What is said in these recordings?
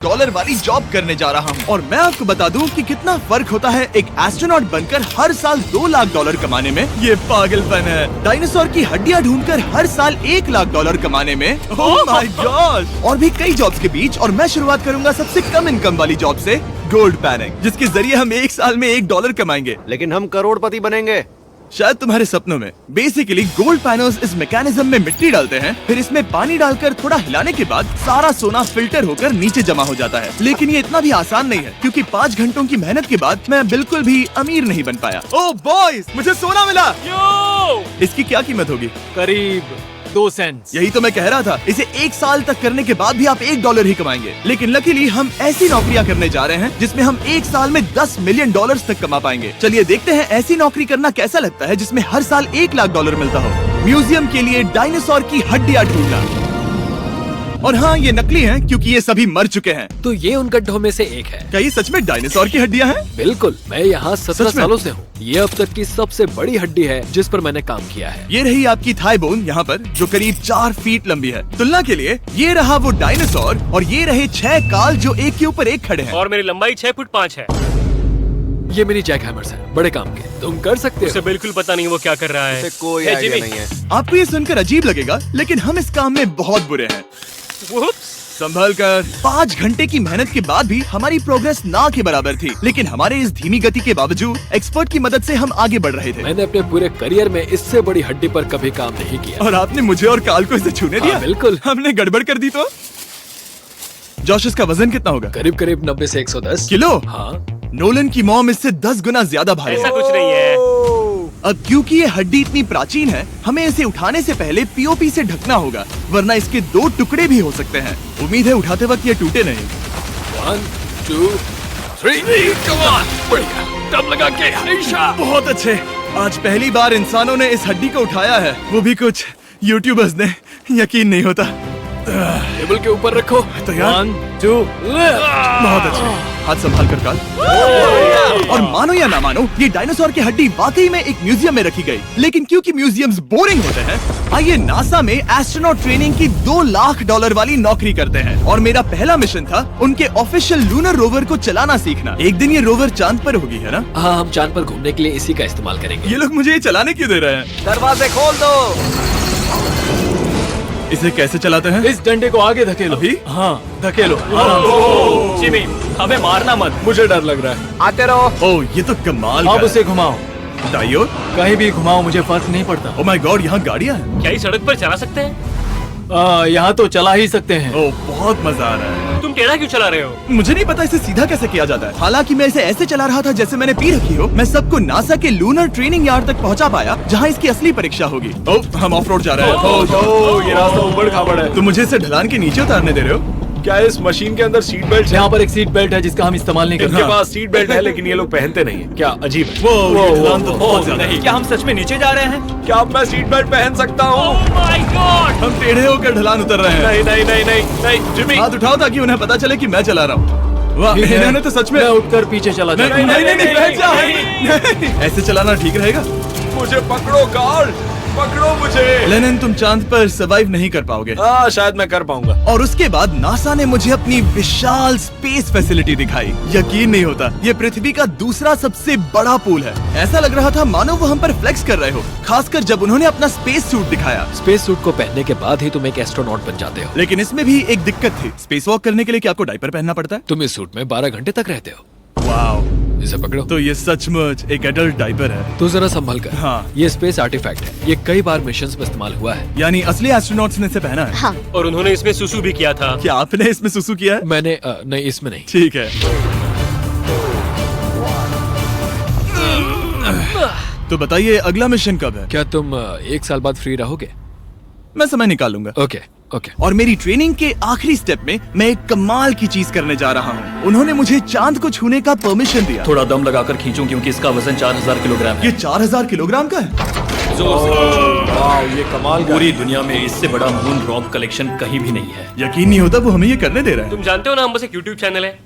Dollar वाली job करने जा रहा हूँ और मैं आपको बता दूं कि कितना फर्क होता है एक एस्ट्रोनॉट बनकर हर साल 2 लाख डॉलर कमाने में। ये पागलपन है। डायनासोर की हड्डियाँ ढूंढकर हर साल 1 लाख डॉलर कमाने में। Oh my God. और भी कई जॉब्स के बीच, और मैं शुरुआत करूंगा सबसे कम इनकम वाली जॉब से, गोल्ड पैनिंग, जिसके जरिए हम 1 साल में 1 डॉलर कमाएंगे। लेकिन हम करोड़पति बनेंगे शायद तुम्हारे सपनों में। बेसिकली गोल्ड पैनर्स इस मैकेनिज्म में मिट्टी डालते हैं, फिर इसमें पानी डालकर थोड़ा हिलाने के बाद सारा सोना फिल्टर होकर नीचे जमा हो जाता है। लेकिन ये इतना भी आसान नहीं है, क्योंकि 5 घंटों की मेहनत के बाद मैं बिल्कुल भी अमीर नहीं बन पाया। ओह बॉयज, मुझे सोना मिला। इसकी क्या कीमत होगी? करीब 2 सेंट्स। यही तो मैं कह रहा था। इसे 1 साल तक करने के बाद भी आप 1 डॉलर ही कमाएंगे। लेकिन लकीली हम ऐसी नौकरियां करने जा रहे हैं जिसमें हम 1 साल में 10 मिलियन डॉलर्स तक कमा पाएंगे। चलिए देखते हैं ऐसी नौकरी करना कैसा लगता है जिसमें हर साल 1 लाख डॉलर मिलता हो। म्यूजियम के लिए डायनासोर की हड्डियां ढूंढना। और हाँ, ये नकली हैं क्योंकि ये सभी मर चुके हैं। तो ये उन गड्ढों में से एक है। क्या ये सच में डायनासोर की हड्डियां हैं? बिल्कुल, मैं यहाँ 17 सच में? सालों से हूँ। ये अब तक की सबसे बड़ी हड्डी है जिस पर मैंने काम किया है। ये रही आपकी थाई बोन यहाँ पर, जो करीब 4 फीट लंबी है। तुलना के लिए ये रहा वो डायनासोर, और ये रहे 6 काल जो एक के ऊपर एक खड़े हैं। और मेरी लंबाई 6 फुट 5 है। ये मेरी जैक हैमर्स है, बड़े काम के। तुम कर सकते उसे हो। बिल्कुल पता नहीं वो क्या कर रहा है। इसे कोई हे, आइडिया जिमी। नहीं है। आपको ये सुनकर अजीब लगेगा, लेकिन हम इस काम में बहुत बुरे हैं। Whoops! संभल कर। 5 घंटे की मेहनत के बाद भी हमारी प्रोग्रेस ना के बराबर थी। लेकिन हमारे इस धीमी गति के बावजूद एक्सपर्ट की मदद से हम आगे बढ़ रहे थे। मैंने अपने पूरे करियर में इससे बड़ी हड्डी पर कभी काम नहीं किया। और आपने मुझे और काल को इसे छूने दिया? हाँ, बिल्कुल। हमने गड़बड़ कर दी तो? जोश, इसका वजन कितना होगा? करीब करीब 90 से 110 किलो। हाँ। नोलन की मॉम इससे 10 गुना ज्यादा भारी ऐसा है। कुछ नहीं है। अब क्योंकि ये हड्डी इतनी प्राचीन है, हमें इसे उठाने से पहले पीओपी से ढकना होगा, वरना इसके 2 टुकड़े भी हो सकते हैं। उम्मीद है उठाते वक्त ये टूटे नहीं। 1 2 3 कम ऑन। बढ़िया, दम लगा के। ऐशा। बहुत अच्छे। आज पहली बार इंसानों ने इस हड्डी को उठाया है, वो भी कुछ यूट्यूबर्स ने। यकीन नहीं होता। टेबल के ऊपर रखो। तैयार? 1 2 बहुत अच्छे। हाथ संभाल कर काल। और मानो या ना मानो, ये डायनासोर की हड्डी वाकई में एक म्यूजियम में रखी गई। लेकिन क्योंकि म्यूजियम्स बोरिंग होते हैं, आइए नासा में एस्ट्रोनॉट ट्रेनिंग की 2 लाख डॉलर वाली नौकरी करते हैं। और मेरा पहला मिशन था उनके ऑफिशियल लूनर रोवर को चलाना सीखना। एक दिन ये रोवर चांद पर होगी, है ना? हाँ, हम चांद पर घूमने के लिए इसी का इस्तेमाल करेंगे। ये लोग मुझे ये चलाने क्यों दे रहे हैं? दरवाजे खोल दो। इसे कैसे चलाते हैं? इस डंडे को आगे धकेलो। अभी? हाँ, धकेलो। जिमी, हमें मारना मत। मुझे डर लग रहा है। आते रहो। ओह, ये तो कमाल अब का उसे घुमाओ। है। दाईं ओर? कहीं भी घुमाओ, मुझे फर्क नहीं पड़ता। ओह माय गॉड, यहाँ गाड़ियाँ हैं। क्या इस सड़क पर चला सकते हैं? यहाँ तो चला ही सकते हैं। ओह, बहुत मजा आ रहा है। तुम टेढ़ा क्यों चला रहे हो? मुझे नहीं पता इसे सीधा कैसे किया जाता है। हालांकि मैं इसे ऐसे चला रहा था जैसे मैंने पी रखी हो। मैं सबको नासा के लूनर ट्रेनिंग यार्ड तक पहुंचा पाया, जहां इसकी असली परीक्षा होगी। ओह, हम ऑफ रोड जा रहे हैं। ओह, ये रास्ता ऊबड़ खाबड़ है। तुम मुझे इसे ढलान के नीचे उतारने दे रहे हो? क्या इस मशीन के अंदर सीट बेल्ट है? यहाँ पर एक सीट बेल्ट है जिसका हम इस्तेमाल नहीं इनके करते। पास सीट बेल्ट है लेकिन ये लोग पहनते नहीं है। क्या अजीब है। वो ये ढलान तो बहुत ज्यादा है। क्या हम सच में नीचे जा रहे हैं? क्या अब मैं सीट बेल्ट पहन सकता हूँ? Oh my God! हम टेढ़े होकर ढलान उतर रहे हैं। नहीं नहीं नहीं नहीं नहीं जिमी। हाथ उठाओ ताकि उन्हें पता चले कि मैं चला रहा हूँ। वाह, ठीक है। इन्होंने तो सच में। मैं उठकर पीछे चला नहीं जाता नहीं हूँ। नहीं, बैठ जा। नहीं, ऐसे चलाना ठीक रहेगा? मुझे पकड़ो कार्ल, पकड़ो मुझे। लेनिन, तुम चांद पर सर्वाइव नहीं कर पाओगे। शायद मैं कर पाऊंगा। और उसके बाद नासा ने मुझे अपनी विशाल स्पेस फैसिलिटी दिखाई। यकीन नहीं होता, ये पृथ्वी का दूसरा सबसे बड़ा पूल है। ऐसा लग रहा था मानो वो हम पर फ्लेक्स कर रहे हो, खासकर जब उन्होंने अपना स्पेस सूट दिखाया। स्पेस सूट को पहनने के बाद ही तुम एक एस्ट्रोनॉट बन जाते हो। लेकिन इसमें भी एक दिक्कत थी। स्पेस वॉक करने के लिए क्या आपको डायपर पहनना पड़ता है? तुम इस सूट में 12 घंटे तक रहते हो। वाओ, इसे पकड़ो। तो ये सचमुच एक एडल्ट डायपर है। तो जरा संभल कर। हाँ। ये स्पेस आर्टिफैक्ट है। ये कई बार मिशंस में इस्तेमाल हुआ है। यानी असली एस्ट्रोनॉट्स ने इसे पहना है। हाँ। और उन्होंने इसमें सुसु भी किया था। क्या आपने इसमें सुसु किया है? मैंने नहीं, इसमें नहीं। ठीक है। तो बताइए अगला मिशन कब है? क्या तुम 1 साल बाद फ्री रहोगे? मैं समय निकाल लूंगा। Okay okay. और मेरी ट्रेनिंग के आखिरी स्टेप में मैं एक कमाल की चीज करने जा रहा हूँ। उन्होंने मुझे चांद को छूने का परमिशन दिया। थोड़ा दम लगाकर खींचूं क्योंकि इसका वजन 4000 किलोग्राम है। ये 4000 किलोग्राम का है। जोर से खींचो। वाह, ये कमाल का। पूरी दुनिया में इससे बड़ा मून रॉक कलेक्शन कहीं भी नहीं है। यकीन नहीं होता वो हमें ये करने दे रहे हैं। तुम जानते हो ना, हम बस एक YouTube चैनल है।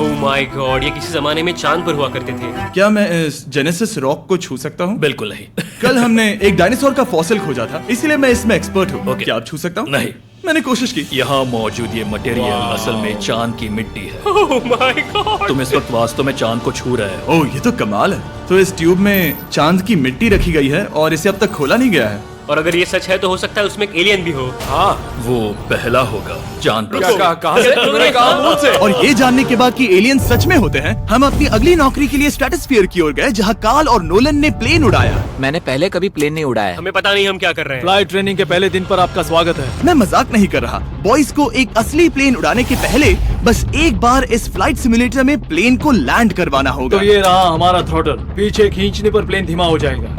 Oh my God! ये किसी जमाने में चांद पर हुआ करते थे। क्या मैं इस जेनेसिस रॉक को छू सकता हूँ? बिल्कुल नहीं। कल हमने एक डायनासोर का फॉसिल खोजा था, इसीलिए मैं इसमें एक्सपर्ट हूँ। ओके। क्या आप छू सकता हूँ? नहीं। मैंने कोशिश की। यहाँ मौजूद ये मटेरियल असल में चांद की मिट्टी है। Oh my God. तुम इस वक्त वास्तव में चांद को छू रहे हो। ओह, ये तो कमाल है। तो इस ट्यूब में चांद की मिट्टी रखी गई है और इसे अब तक खोला नहीं गया है। और अगर ये सच है तो हो सकता है उसमें एक एलियन भी हो। हाँ, वो पहला होगा चांद पर। क्या कहा? कहाँ से? तुमने कहा मुंह से। और ये जानने के बाद कि एलियन सच में होते हैं, हम अपनी अगली नौकरी के लिए स्ट्रेटोस्फीयर की ओर गए, जहाँ कार्ल और नोलन ने प्लेन उड़ाया। मैंने पहले कभी प्लेन नहीं उड़ाया। हमें पता नहीं हम क्या कर रहे हैं। फ्लाइट ट्रेनिंग के पहले दिन पर आपका स्वागत है। मैं मजाक नहीं कर रहा। बॉयज को एक असली प्लेन उड़ाने के पहले बस एक बार इस फ्लाइट सिमुलेटर में प्लेन को लैंड करवाना होगा। तो ये रहा हमारा थ्रॉटल। पीछे खींचने पर प्लेन धीमा हो जाएगा।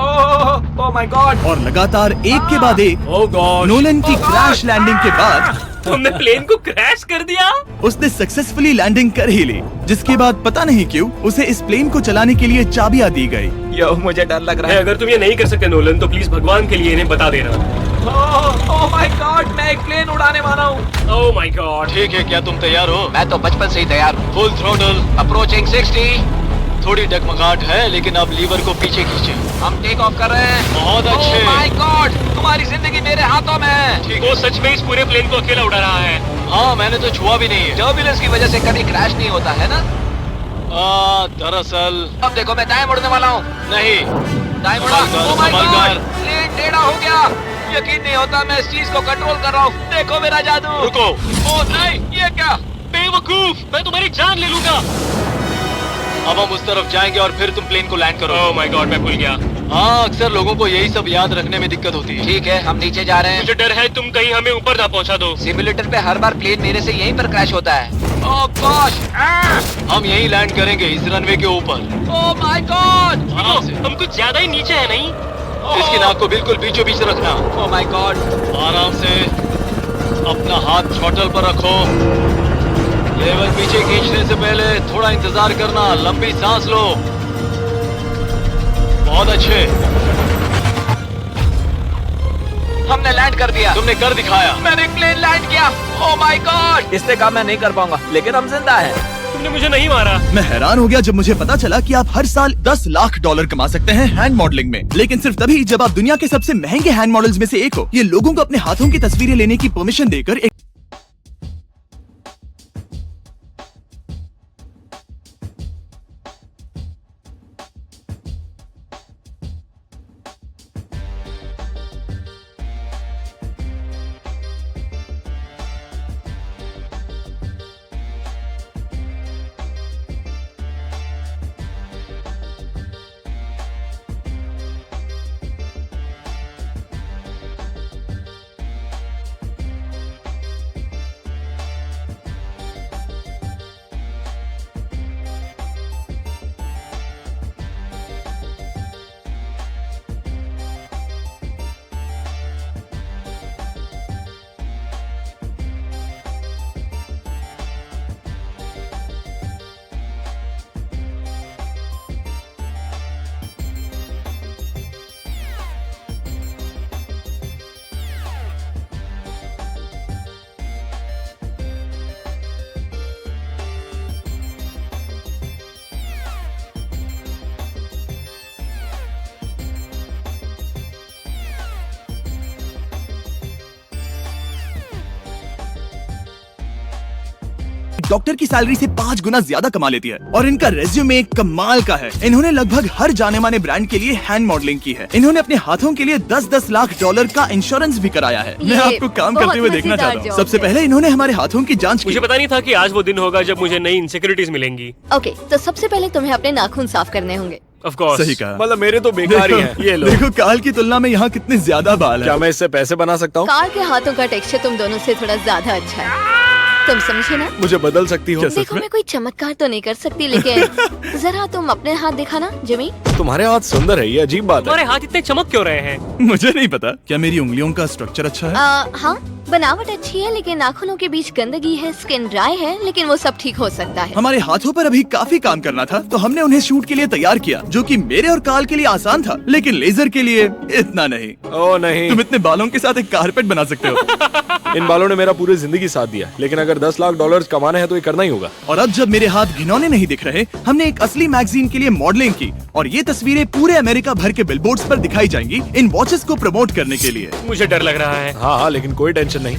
Oh my God. और लगातार एक के बाद एक ओह गॉड। नोलन की क्रैश लैंडिंग के बाद तुमने प्लेन को क्रैश कर दिया। उसने सक्सेसफुली लैंडिंग कर ही ली, जिसके बाद पता नहीं क्यों उसे इस प्लेन को चलाने के लिए चाबियां दी गई। यो, मुझे डर लग रहा है। अगर तुम ये नहीं कर सकते नोलन तो प्लीज भगवान के लिए इन्हें बता देना। ओह माय गॉड, मैं एक प्लेन उड़ाने वाला हूँ। Oh my God. ठीक है, क्या तुम तैयार हो? मैं तो बचपन से ही तैयार हूँ। Full throttle. अप्रोचिंग 60। थोड़ी डगमगाहट है, लेकिन अब लीवर को पीछे खींचे। हम टेक ऑफ कर रहे हैं। बहुत अच्छे। ओह माय गॉड, तुम्हारी जिंदगी मेरे हाथों में है। वो सच में इस पूरे प्लेन को अकेला उड़ा रहा है। हाँ, मैंने तो छुआ भी नहीं है। टर्बुलेंस की वजह से कभी क्रैश नहीं होता है ना। दरअसल अब देखो, मैं दाएं मुड़ने वाला हूँ। नहीं। दाएं मुड़ा। संभल ओह माय कर, गॉड, संभल कर। प्लेन टेढ़ा हो गया। यकीन नहीं होता मैं इस चीज को कंट्रोल कर रहा हूँ। देखो मेरा जादू। रुको। ओह नहीं, ये क्या? बेवकूफ, मैं तुम्हारी जान ले लूंगा। अब हम उस तरफ जाएंगे और फिर तुम प्लेन को लैंड करो। ओह माय गॉड, मैं भूल गया। हाँ, अक्सर लोगों को यही सब याद रखने में दिक्कत होती है। ठीक है, हम नीचे जा रहे हैं। मुझे डर है तुम कहीं हमें ऊपर ना पहुंचा दो। सिमुलेटर पे हर बार प्लेन मेरे से यहीं पर क्रैश होता है। ओह गॉश, हम यहीं लैंड करेंगे, इस रनवे के ऊपर। Oh my God. आराम से। हम कुछ ज्यादा ही नीचे है नहीं? इसकी नाक को बिल्कुल बीचों बीच रखना। Oh my God. आराम से। अपना हाथ थ्रॉटल पर रखो। लेवल पीछे खींचने से पहले थोड़ा इंतजार करना। लंबी सांस लो। बहुत अच्छे। हमने लैंड कर दिया। तुमने कर दिखाया। मैंने प्लेन लैंड किया। Oh my God. इससे काम मैं नहीं कर पाऊंगा, लेकिन हम जिंदा हैं। तुमने मुझे नहीं मारा। मैं हैरान हो गया जब मुझे पता चला कि आप हर साल 10 लाख डॉलर कमा सकते हैं हैंड मॉडलिंग में, लेकिन सिर्फ तभी जब आप दुनिया के सबसे महंगे हैंड मॉडल्स में से एक हो। ये लोगों को अपने हाथों की तस्वीरें लेने की परमिशन देकर एक डॉक्टर की सैलरी से 5 गुना ज्यादा कमा लेती है और इनका रेज्यूमे कमाल का है। इन्होंने लगभग हर जाने माने ब्रांड के लिए हैंड मॉडलिंग की है। इन्होंने अपने हाथों के लिए 10-10 लाख डॉलर का इंश्योरेंस भी कराया है। मैं आपको काम करते हुए देखना चाहता हूँ। सबसे पहले इन्होंने हमारे हाथों की जांच की। मुझे पता नहीं था कि आज वो दिन होगा जब मुझे नई इनसिक्योरिटीज मिलेंगी। ओके, तो सबसे पहले तुम्हें अपने नाखून साफ करने होंगे। Of course. सही कहा। मतलब मेरे तो बेकार ही हैं। ये लो। देखो काल की तुलना में यहाँ कितने ज्यादा बाल क्या है। मैं इससे पैसे बना सकता हूँ? कार के हाथों का टेक्सचर तुम दोनों से थोड़ा ज्यादा अच्छा है। तुम समझे ना? मुझे बदल सकती हो? देखो, मैं कोई चमत्कार तो नहीं कर सकती, लेकिन जरा तुम अपने हाथ दिखाना जिमी। तुम्हारे हाथ सुंदर है, ये अजीब बात है। तुम्हारे हाथ इतने चमक क्यों रहे हैं? मुझे नहीं पता। क्या मेरी उंगलियों का स्ट्रक्चर अच्छा है? हाँ, बनावट अच्छी है, लेकिन नाखूनों के बीच गंदगी है, स्किन ड्राई है, लेकिन वो सब ठीक हो सकता है। हमारे हाथों पर अभी काफी काम करना था, तो हमने उन्हें शूट के लिए तैयार किया, जो कि मेरे और काल के लिए आसान था, लेकिन लेजर के लिए इतना नहीं। ओह नहीं। तुम इतने बालों के साथ एक कारपेट बना सकते हो। इन बालों ने मेरा पूरी जिंदगी साथ दिया, लेकिन अगर 10 लाख डॉलर कमाने हैं तो ये करना ही होगा। और अब जब मेरे हाथ घिनौने नहीं दिख रहे, हमने एक असली मैगजीन के लिए मॉडलिंग की और ये तस्वीरें पूरे अमेरिका भर के बिलबोर्ड्स पर दिखाई जाएंगी इन वॉचेस को प्रमोट करने के लिए। मुझे डर लग रहा है। हाँ हाँ, लेकिन कोई टेंशन नहीं।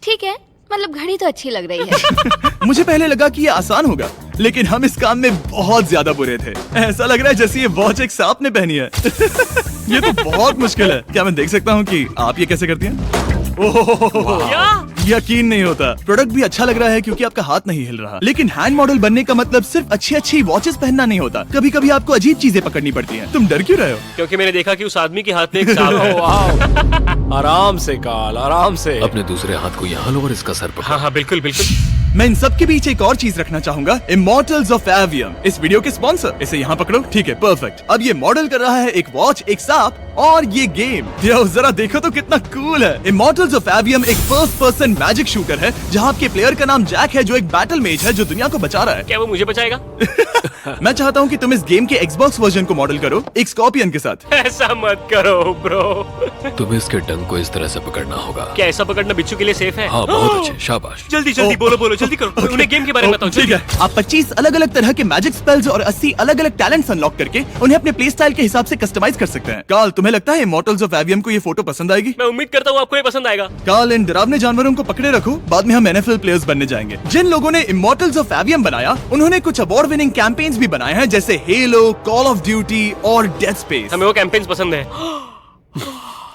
ठीक है, मतलब घड़ी तो अच्छी लग रही है। मुझे पहले लगा कि ये आसान होगा, लेकिन हम इस काम में बहुत ज्यादा बुरे थे। ऐसा लग रहा है जैसे ये वॉच एक सांप ने पहनी है। ये तो बहुत मुश्किल है। क्या मैं देख सकता हूँ कि आप ये कैसे करती हैं? ओह, यकीन नहीं होता। प्रोडक्ट भी अच्छा लग रहा है क्योंकि आपका हाथ नहीं हिल रहा। लेकिन हैंड मॉडल बनने का मतलब सिर्फ अच्छी वॉचेस पहनना नहीं होता। कभी कभी आपको अजीब चीजें पकड़नी पड़ती हैं। तुम डर क्यों रहे हो? क्योंकि मैंने देखा कि उस आदमी के हाथ में एक सांप है। आराम से काल, आराम से। अपने दूसरे हाथ को यहाँ लो और इसका सर पकड़ो। हाँ हाँ बिल्कुल बिल्कुल। मैं इन सब के बीच एक और चीज रखना चाहूंगा, इमॉर्टल्स ऑफ एवियम, इस वीडियो के स्पॉन्सर। इसे यहाँ पकड़ो, ठीक है, परफेक्ट। अब ये मॉडल कर रहा है एक वॉच, एक सांप और ये गेम। यो जरा देखो तो कितना कूल है। इमॉर्टल्स ऑफ एवियम एक फर्स्ट पर्सन मैजिक शूटर है जहाँ आपके प्लेयर का नाम जैक है, जो एक बैटल मेज है जो दुनिया को बचा रहा है। क्या वो मुझे बचाएगा? मैं चाहता हूँ कि तुम इस गेम के Xbox वर्जन को मॉडल करो एक स्कॉर्पियन के साथ। ऐसा मत करो ब्रो। तुम्हें इसके डंक को इस तरह से पकड़ना होगा। क्या ऐसा पकड़ना बिच्छू के लिए सेफ है? हाँ, बहुत अच्छे, शाबाश। जल्दी जल्दी बोलो जल्दी करो। उन्हें गेम के बारे में बताओ। ठीक है, आप 25 अलग अलग तरह के मैजिक स्पेल्स और 80 अलग अलग टैलेंट्स अनलॉक करके उन्हें अपने प्ले स्टाइल के हिसाब से कस्टमाइज कर सकते हैं। कार्ल, तुम्हें लगता है इमॉर्टल्स ऑफ एवियम को ये फोटो पसंद आएगी? मैं उम्मीद करता हूँ आपको ये पसंद आएगा। कार्ल, इन डरावने जानवरों को पकड़े रखो, बाद में हम NFL प्लेयर्स बनने जाएंगे। जिन लोगों ने इमॉर्टल्स ऑफ एवियम बनाया, उन्होंने कुछ अवार्ड विनिंग कैंपेन्स भी बनाए हैं, जैसे हेलो, कॉल ऑफ ड्यूटी और डेड स्पेस। हमें वो कैंपेन्स पसंद है।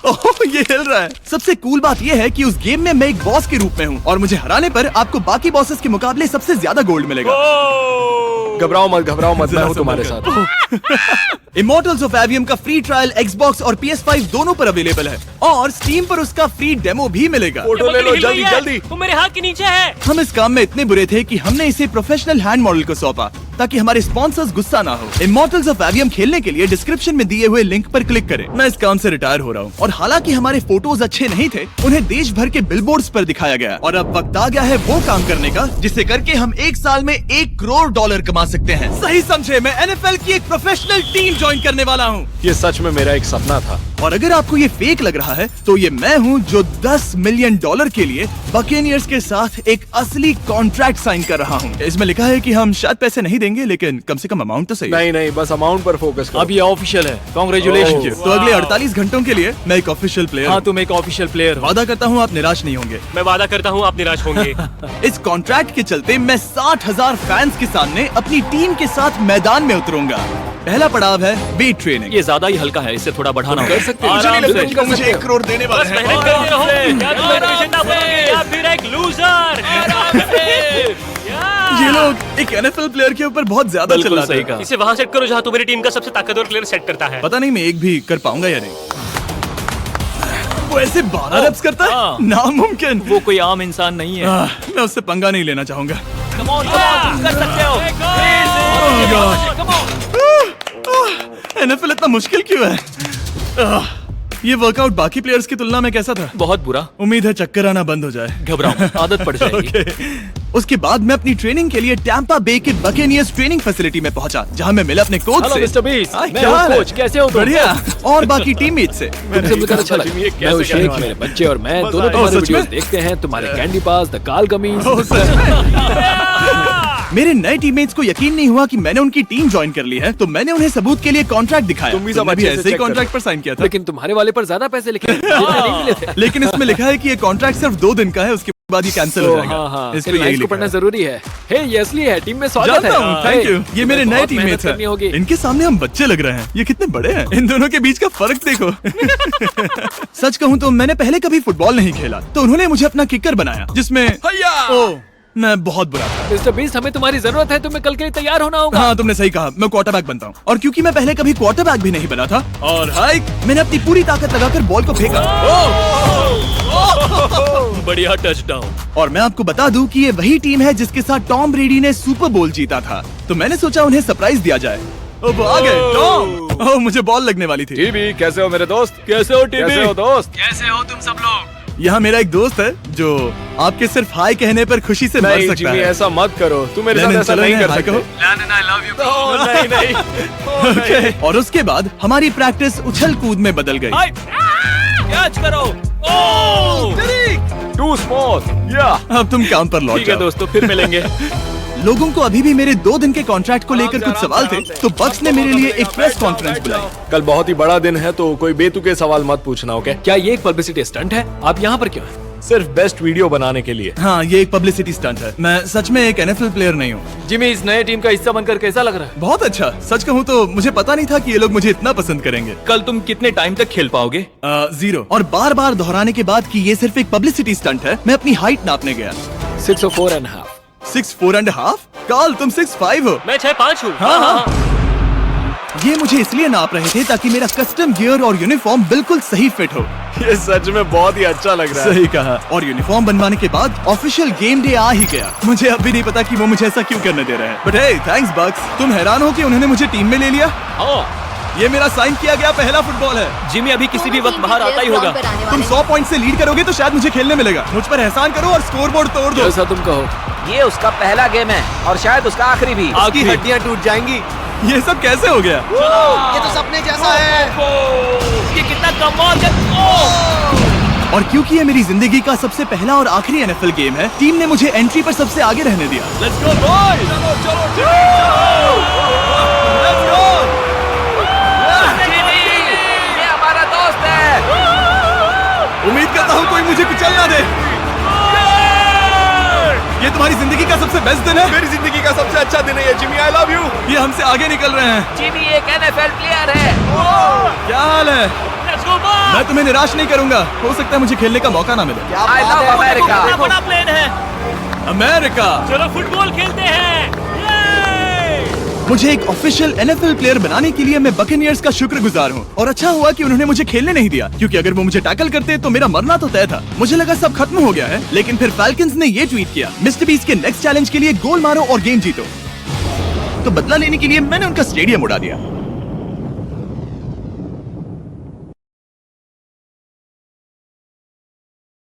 ओह, ये हिल रहा है। सबसे कूल बात ये है कि उस गेम में मैं एक बॉस के रूप में हूँ और मुझे हराने पर आपको बाकी बॉसेस के मुकाबले सबसे ज्यादा गोल्ड मिलेगा। घबराओ मत, मैं हूँ तुम्हारे साथ। इमॉर्टल्स ऑफ एवियम का फ्री ट्रायल Xbox और PS5 दोनों पर अवेलेबल है और Steam पर उसका फ्री डेमो भी मिलेगा। फोटो ले लो जल्दी जल्दी। वो मेरे हाथ के नीचे है। हम इस काम में इतने बुरे थे कि हमने इसे प्रोफेशनल हैंड मॉडल को सौंपा ताकि हमारे स्पॉन्सर्स गुस्सा ना हो। इमॉर्टल्स ऑफ एवियम खेलने के लिए डिस्क्रिप्शन में दिए हुए लिंक पर क्लिक करें। मैं इस काम से रिटायर हो रहा हूँ और हालांकि हमारे फोटोज अच्छे नहीं थे, उन्हें देश भर के बिलबोर्ड्स पर दिखाया गया और अब वक्त आ गया है वो काम करने का जिसे करके हम एक साल में $1 करोड़ कमा सकते हैं। सही समझे, मैं NFL की एक प्रोफेशनल टीम ज्वाइन करने वाला हूँ। ये सच में मेरा एक सपना था। और अगर आपको ये फेक लग रहा है तो ये मैं हूँ जो $10 मिलियन के लिए बकेनियर्स के साथ एक असली कॉन्ट्रैक्ट साइन कर रहा हूँ। इसमें लिखा है कि हम शायद पैसे नहीं देंगे, लेकिन कम से कम अमाउंट तो सही है। नहीं, बस अमाउंट पर फोकस करो। अब ये ऑफिशियल है। कांग्रेचुलेशन। तो अगले 48 घंटों के लिए मैं एक ऑफिशियल प्लेयर हाँ, हूँ। तुम एक ऑफिशियल प्लेयर हो। वादा करता हूँ आप निराश नहीं होंगे। मैं वादा करता हूँ आप निराश होंगे। इस कॉन्ट्रैक्ट के चलते मैं 60,000 फैंस के सामने अपनी टीम के साथ मैदान में उतरूंगा। पहला पड़ाव है वेट ट्रेनिंग। ये ज्यादा ही हल्का है, इससे थोड़ा बढ़ाना कर सकते हो। मुझे नहीं लगता आराम कि से। मुझे 1 करोड़ देने वाले बस हैं। मेहनत करते रहो। या तुम represent बनोगे या फिर एक लूजर। ये लोग एक NFL प्लेयर के ऊपर बहुत ज्यादा बिल्कुल चिल्लाते सही हैं। कहा। इसे वहाँ सेट करो जहाँ तुम्हारी टीम का सबसे ताकतवर प्लेयर सेट करता है। पता नहीं मैं एक भी कर पाऊंगा या नहीं। वो ऐसे 12 रेप्स करता है, नामुमकिन। वो कोई आम इंसान नहीं है। मैं उससे पंगा नहीं लेना चाहूंगा। कर सकते हो। NFL इतना मुश्किल क्यों है? ये वर्कआउट बाकी प्लेयर्स की तुलना में कैसा था? बहुत बुरा। उम्मीद है चक्कर आना बंद हो जाए। घबराओ, आदत पड़ जाएगी। उसके बाद मैं अपनी ट्रेनिंग के लिए टैंपा बे के बकेनियर्स ट्रेनिंग फैसिलिटी में पहुंचा, जहां मैं मिला अपने कोच हेलो से। मिस्टर बीस, हाय, मैं क्या हूँ हाल है? कोच, कैसे हो तुम? बढ़िया। और बाकी टीममेट से। तुमसे मिलकर अच्छा लगा। मैं हूँ शेख, मेरे बच्चे और मैं दोनों तुम्हारे सच में? वीडियोस देखते हैं, तुम्हारे कैंडी पास, द काल कमीज। ओह, सच में? मेरे नए टीममेट्स को यकीन नहीं हुआ कि मैंने उनकी टीम ज्वाइन कर ली है, तो मैंने उन्हें सबूत के लिए कॉन्ट्रैक्ट दिखाया। तुम भी सब तुमने अच्छे से ऐसे ही check कॉन्ट्रैक्ट पर साइन किया था। लेकिन तुम्हारे वाले पर ज्यादा पैसे लिखे हैं, जितने नहीं मिले थे। लेकिन इसमें लिखा है कि ये कॉन्ट्रैक्ट सिर्फ 2 दिन का है, उसके बाद ये कैंसिल हो जाएगा। हाँ, इस पे इन यही लाइन्स को लिखा पढ़ना है। जरूरी है। हे, ये असली है, टीम में स्वागत जानता है। हूँ, थैंक यू। ये तुम्हें मेरे नए बहुत मेहनत टीममेट्स करनी होगी। हैं। इनके सामने हम बच्चे लग रहे हैं। ये कितने बड़े हैं। इन दोनों के बीच का फर्क देखो। सच कहूँ तो मैंने पहले कभी फुटबॉल नहीं खेला, तो उन्होंने मुझे अपना किकर बनाया, जिसमें ओह, मैं बहुत बुरा था। मिस्टर बीस, हमें तुम्हारी जरूरत है, तुम्हें कल के लिए तैयार होना होगा। हाँ, तुमने सही कहा, मैं क्वार्टरबैक बनता हूँ। और क्योंकि मैं पहले कभी क्वार्टरबैक भी नहीं बना था, और हाइक, मैंने अपनी पूरी ताकत लगाकर बॉल को फेंका। बढ़िया टचडाउन। और मैं आपको बता दूं कि ये वही टीम है जिसके साथ टॉम ब्रेडी ने सुपर बोल जीता था, तो मैंने सोचा उन्हें सरप्राइज दिया जाए। वो आ गए टॉम। ओह, मुझे बॉल लगने वाली थी। टीबी, कैसे हो मेरे दोस्त? कैसे हो टीबी? कैसे हो दोस्त? कैसे हो तुम सब लोग? यहाँ मेरा एक दोस्त है जो आपके सिर्फ हाय कहने पर खुशी से मर नहीं सकता जिमी, है। ऐसा मत करो। तुम मेरे साथ लेनिन, ऐसा चलो नहीं इन्हें कर हाय सकते। कहो। Landon, I love you, bro. Oh, नहीं। ओके। और उसके बाद हमारी प्रैक्टिस उछल कूद में बदल गई। कैच करो। टू स्मॉथ। या अब तुम काम पर लौट ठीक है जाओ। दोस्तों, फिर मिलेंगे। लोगों को अभी भी मेरे 2 दिन के कॉन्ट्रैक्ट को लेकर कुछ सवाल थे, तो बक्स ने मेरे लिए एक प्रेस कॉन्फ्रेंस बुलाई। कल बहुत ही बड़ा दिन है, तो कोई बेतुके सवाल मत पूछना, ओके? क्या ये एक पब्लिसिटी स्टंट है? आप यहाँ पर क्यों हैं? सिर्फ बेस्ट वीडियो बनाने के लिए। हाँ, ये एक पब्लिसिटी स्टंट है। मैं सच में एक NFL प्लेयर नहीं हूँ। जिमी, इस नए टीम का हिस्सा बनकर कैसा लग रहा है? बहुत अच्छा। सच कहूँ तो मुझे पता नहीं था कि ये लोग मुझे इतना पसंद करेंगे। कल तुम कितने टाइम तक खेल पाओगे? 0। और बार बार दोहराने के बाद कि ये सिर्फ एक पब्लिसिटी स्टंट है, मैं अपनी हाइट नापने गया। 6'4.5". 6'4.5"? कार्ल, तुम 6'5" हो। मैं 6'5" हूँ। हाँ। ये मुझे इसलिए नाप रहे थे ताकि मेरा कस्टम गियर और यूनिफॉर्म बिल्कुल सही फिट हो। ये सच में बहुत ही अच्छा लग रहा है। सही कहा। और यूनिफॉर्म बनवाने के बाद ऑफिशियल गेम डे आ ही गया। मुझे अब भी नहीं पता कि वो मुझे ऐसा क्यों करने दे रहे हैं। बट हे, थैंक्स बक्स। तुम हैरान हो कि उन्होंने मुझे टीम में ले लिया? ये मेरा साइन किया गया पहला फुटबॉल है। जिमी अभी किसी भी वक्त बाहर आता ही होगा। तुम 100 पॉइंट से लीड करोगे तो शायद मुझे खेलने मिलेगा। मुझ पर एहसान करो और स्कोर बोर्ड तोड़ दो। जैसा तुम कहो। ये उसका पहला गेम है और शायद उसका आखिरी भी। उसकी हड्डियां टूट जाएंगी। ये सब कैसे हो गया? ये तो सपने जैसा है। ये कितना कमाल है। और क्योंकि ये मेरी जिंदगी का सबसे पहला और आखिरी NFL गेम है, टीम ने मुझे एंट्री पर सबसे आगे रहने दिया। Let's go boys. ये हमारा दोस्त है। उम्मीद करता हूँ कोई मुझे कुचल ना दे। ये तुम्हारी जिंदगी का सबसे बेस्ट दिन है। मेरी जिंदगी का सबसे अच्छा दिन है ये, जिमी। I love you. ये हमसे आगे निकल रहे हैं। जिमी एक NFL प्लेयर है। क्या हाल है? मैं तुम्हें निराश नहीं करूंगा। हो सकता है मुझे खेलने का मौका ना मिले। I love America. बड़ा प्लेन है। अमेरिका। चलो फुटबॉल खेलते हैं। मुझे एक ऑफिशियल NFL प्लेयर बनाने के लिए मैं बकेनियर्स का शुक्रगुजार हूँ। और अच्छा हुआ कि उन्होंने मुझे खेलने नहीं दिया, क्योंकि अगर वो मुझे टैकल करते तो मेरा मरना तो तय था। मुझे लगा सब खत्म हो गया है, लेकिन फिर फैल्कन्स ने ये ट्वीट किया, मिस्टर बीस्ट के नेक्स्ट चैलेंज के लिए गोल मारो और गेम जीतो। तो बदला लेने के लिए मैंने उनका स्टेडियम उड़ा दिया।